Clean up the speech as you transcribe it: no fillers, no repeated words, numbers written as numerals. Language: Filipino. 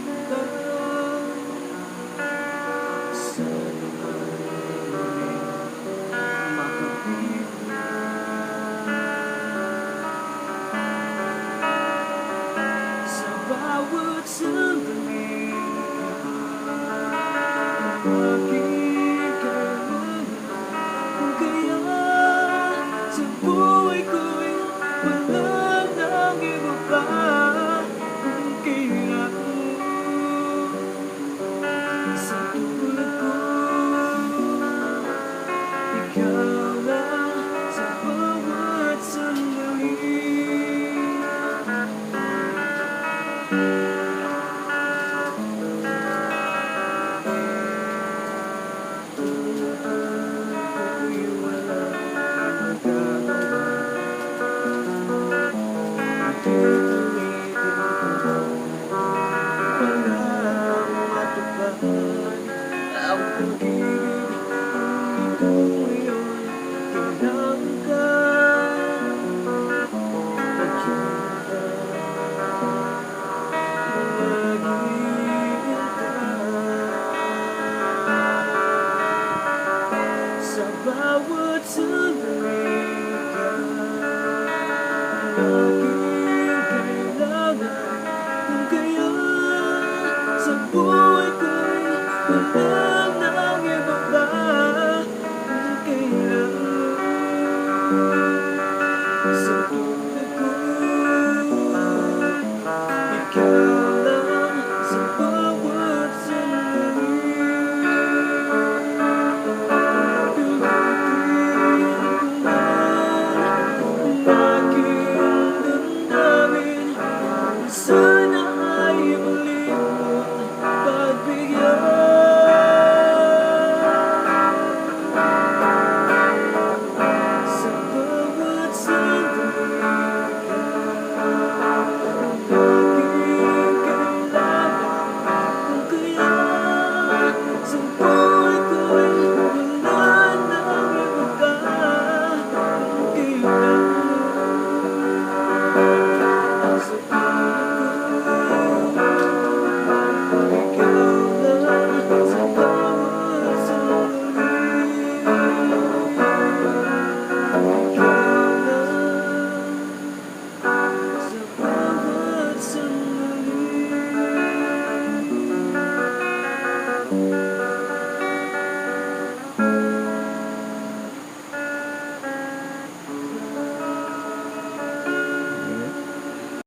ka. Sana ay makapit sa bawat sandali. Aking kailangan, kaya sa buhay ko'y wala nang iba pa. Kung kailangan sa tulad ko, ikaw lang sa bawat sandali. Ang pag-ibig ko ngayon, kailangan ka. Sa bawat sandali ka, aking kailangan. Kaya sa buhay ko'y wala nang iba pa. Kung kailangan sa